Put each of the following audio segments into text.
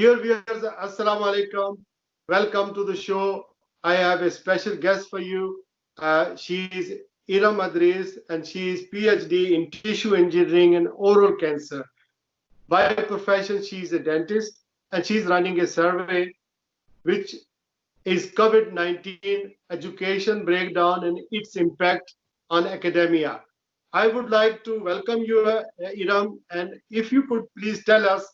Dear viewers, Assalamu alaikum. Welcome to the show. I have a special guest for you. She is Erum Idress, and she is PhD in tissue engineering and oral cancer. By profession, she is a dentist, and she's running a survey which is COVID-19 education breakdown and its impact on academia. I would like to welcome you, Erum, and if you could please tell us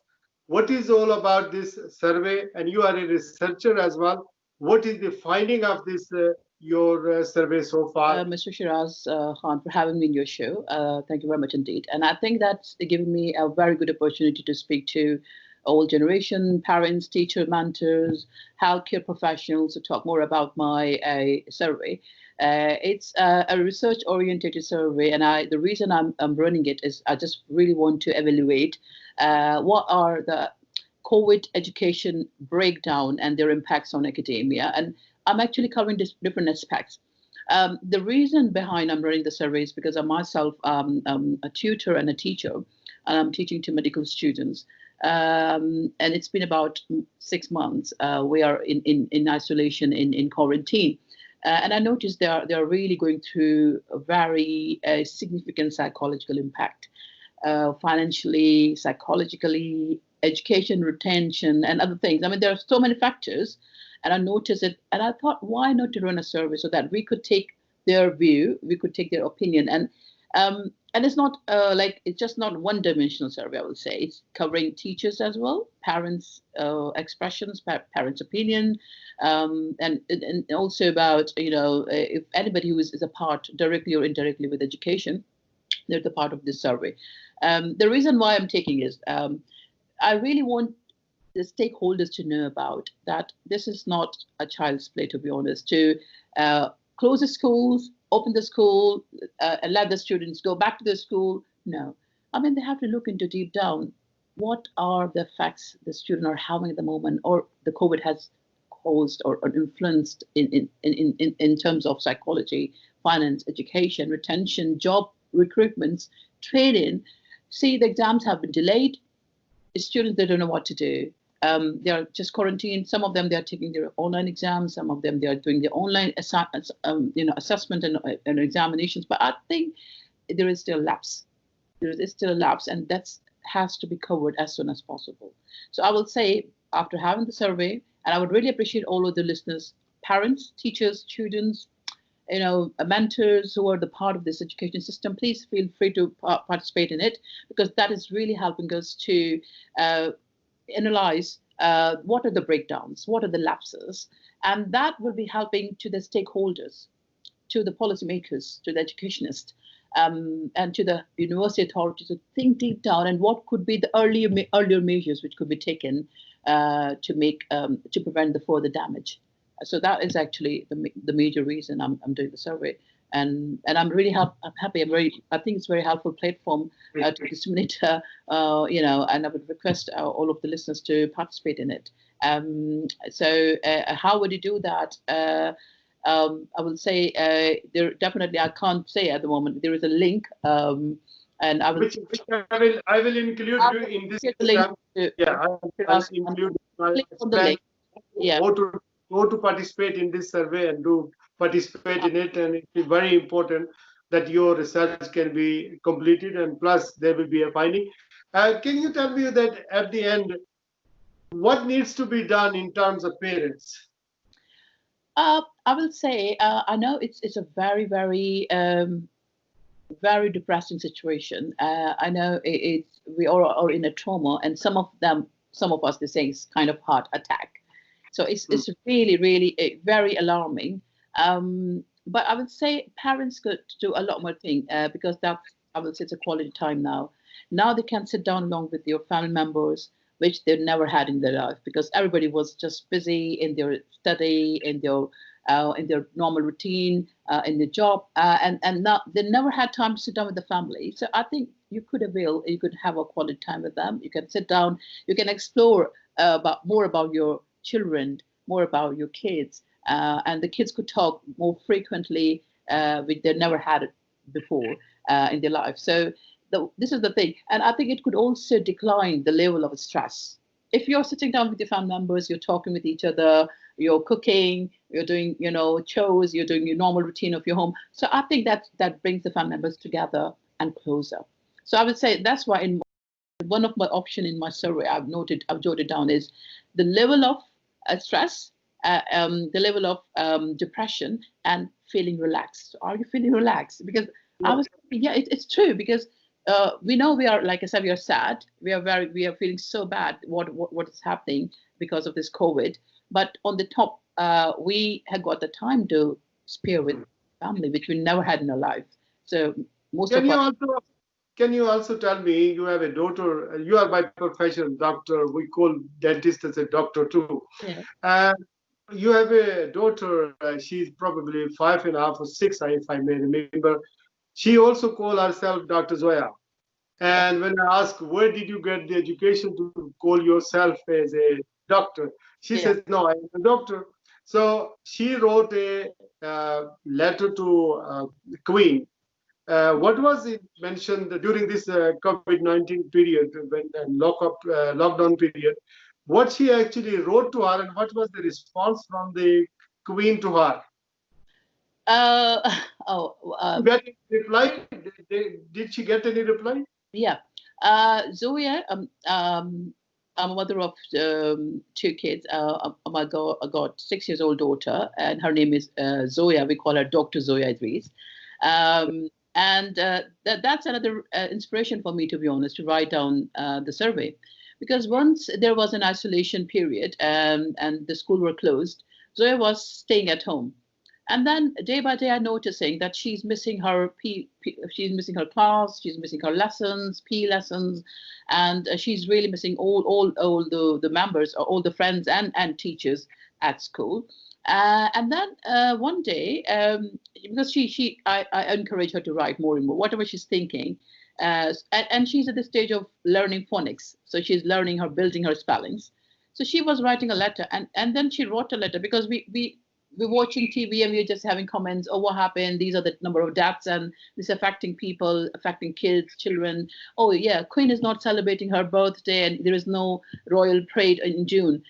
what is all about this survey, and you are a researcher as well. What is the finding of this your survey so far? Mr. Sheraz Khan, for having me in your show. Thank you very much indeed. And I think that's given me a very good opportunity to speak to all generation, parents, teachers, mentors, healthcare professionals to talk more about my survey. It's a research-oriented survey, and the reason I'm running it is I just really want to evaluate what are the COVID education breakdown and their impacts on academia. And I'm actually covering different aspects. The reason behind I'm running the survey is because I myself a tutor and a teacher, and I'm teaching to medical students. And it's been about 6 months. We are in isolation, in quarantine. And I noticed they are really going through a very significant psychological impact, financially, psychologically, education, retention, and other things. I mean, there are so many factors, and I noticed it, and I thought, why not to run a survey so that we could take their view, we could take their opinion, and it's not it's just not one-dimensional survey. I would say it's covering teachers as well, parents' expressions, parents' opinion, and also about if anybody who is a part directly or indirectly with education, they're the part of this survey. The reason why I'm taking is I really want the stakeholders to know about that this is not a child's play, to be honest, to close the schools, open the school, and let the students go back to the school. No. I mean, they have to look into deep down what are the effects the students are having at the moment, or the COVID has caused or influenced in terms of psychology, finance, education, retention, job recruitments, training. See, the exams have been delayed. The students, they don't know what to do. They are just quarantined. Some of them, they are taking their online exams. Some of them, they are doing their online assessment and examinations. But I think there is still a lapse. There is still a lapse, and that has to be covered as soon as possible. So I will say, after having the survey, and I would really appreciate all of the listeners, parents, teachers, students, mentors who are the part of this education system, please feel free to participate in it, because that is really helping us to analyze what are the breakdowns, what are the lapses, and that will be helping to the stakeholders, to the policymakers, to the educationists, and to the university authorities to think deep down and what could be the earlier measures which could be taken to prevent the further damage. So that is actually the major reason I'm doing the survey, and I'm really happy. I think it's a very helpful platform to disseminate, and I would request all of the listeners to participate in it. So how would you do that? I will say there definitely, I can't say at the moment. There is a link, and I will. Which I will include you in this. I'll include my link. Yeah. Go to participate in this survey and do participate in it, and it's very important that your research can be completed, and plus there will be a finding. Can you tell me that at the end, what needs to be done in terms of parents? I will say I know it's a very, very very depressing situation. I know we all are in a trauma, and some of us, they say it's kind of heart attack. So it's really, really very alarming. But I would say parents could do a lot more things because that, I would say, it's a quality time now. Now they can sit down along with your family members, which they never had in their life, because everybody was just busy in their study, in their normal routine, in their job, and now they never had time to sit down with the family. So I think you could have a quality time with them. You can sit down, you can explore more about your children, more about your kids, and the kids could talk more frequently, which they never had it before in their life. So this is the thing, and I think it could also decline the level of stress if you're sitting down with your family members, you're talking with each other, you're cooking, you're doing, chores, you're doing your normal routine of your home. So I think that brings the family members together and closer. So I would say that's why in one of my options in my survey I've jotted down is the level of stress, the level of depression, and feeling relaxed. Are you feeling relaxed? Because it's true, because we know we are, like I said, we are sad. We are feeling so bad what is happening because of this COVID. But on the top, we have got the time to spare with family, which we never had in our life. So Can you also tell me, you have a daughter, you are by profession doctor, we call dentist as a doctor too. Yeah. You have a daughter, she's probably 5.5 or 6, if I may remember. She also call herself Dr. Zoya. And when I ask, where did you get the education to call yourself as a doctor? She says, no, I'm a doctor. So she wrote a letter to the Queen. What was it mentioned during this COVID-19 period, when lockdown period? What she actually wrote to her, and what was the response from the Queen to her? Get any reply? Did she get any reply? Yeah. Zoya, I'm a mother of 2 kids. I got 6 years old daughter, and her name is Zoya. We call her Dr. Zoya Idress. And that's another inspiration for me, to be honest, to write down the survey. Because once there was an isolation period and the school were closed, Zoya was staying at home. And then day by day, I'm noticing that she's missing her she's missing her class, she's missing her lessons, PE lessons, and she's really missing all the members, or all the friends and teachers at school. And then one day, because I encourage her to write more and more, whatever she's thinking, and she's at the stage of learning phonics, so she's building her spellings. So she was writing a letter, and then she wrote a letter, because we're watching TV and we're just having comments. Oh, what happened? These are the number of deaths, and this affecting people, affecting kids, children. Oh yeah, Queen is not celebrating her birthday, and there is no royal parade in June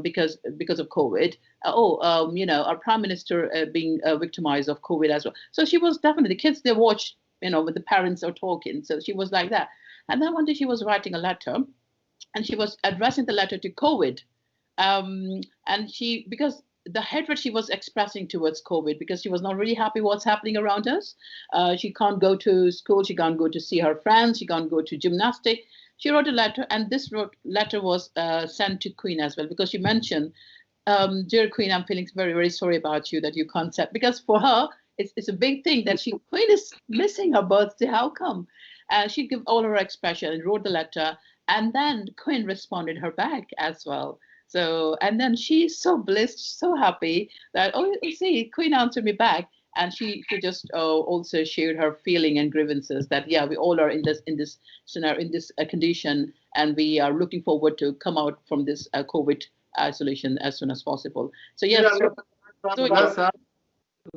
because of COVID. Our prime minister being victimized of COVID as well. So she was definitely, the kids, they watch, when the parents are talking. So she was like that. And then one day she was writing a letter, and she was addressing the letter to COVID. And because the hatred she was expressing towards COVID, because she was not really happy what's happening around us. She can't go to school. She can't go to see her friends. She can't go to gymnastics. She wrote a letter, and this letter was sent to Queen as well, because she mentioned, dear Queen, I'm feeling very, very sorry about you that you can't set, because for her, it's a big thing that Queen is missing her birthday. How come? She gave all her expression and wrote the letter, and then Queen responded her back as well. So, and then she's so blessed, so happy that, oh, you see, Queen answered me back. And she just also shared her feeling and grievances that, yeah, we all are in this scenario, in this condition, and we are looking forward to come out from this COVID isolation as soon as possible. So, yes. Bless her.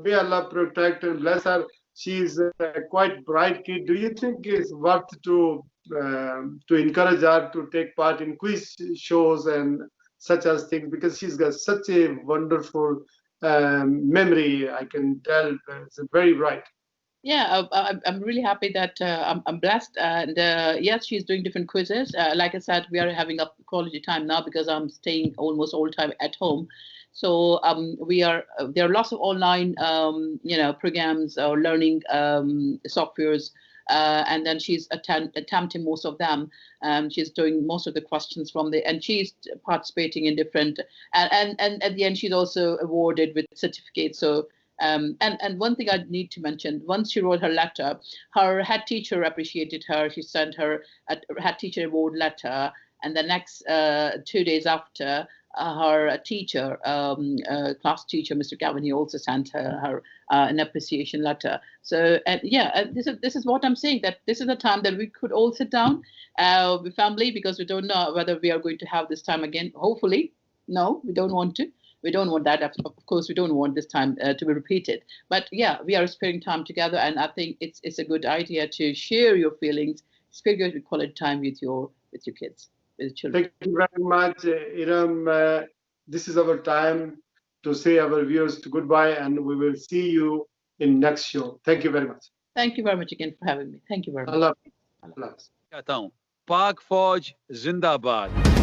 May Allah protect and bless her. She's a quite bright kid. Do you think it's worth to encourage her to take part in quiz shows and such as things, because she's got such a wonderful memory? I can tell it's very bright. Yeah, I'm really happy that I'm blessed, and yes, she's doing different quizzes. Like I said, we are having a quality time now because I'm staying almost all time at home. So there are lots of online programs or learning softwares. And then she's attempting most of them. She's doing most of the questions and she's participating in different, and at the end she's also awarded with certificates. So and one thing I need to mention, once she wrote her letter, her head teacher appreciated her. She sent her a head teacher award letter, and the next 2 days after, her teacher, class teacher, Mr. Gavin, he also sent her an appreciation letter. So, this is what I'm saying, that this is a time that we could all sit down with family, because we don't know whether we are going to have this time again. Hopefully, no, we don't want to. We don't want that. Of course, we don't want this time to be repeated. But yeah, we are spending time together, and I think it's a good idea to share your feelings, spend your quality time with your kids. with children. Thank you very much, Erum. This is our time to say our viewers to goodbye, and we will see you in next show. Thank you very much. Thank you very much again for having me. Thank you very much. Allah. Allah. कहता हूं पाक फौज जिंदाबाद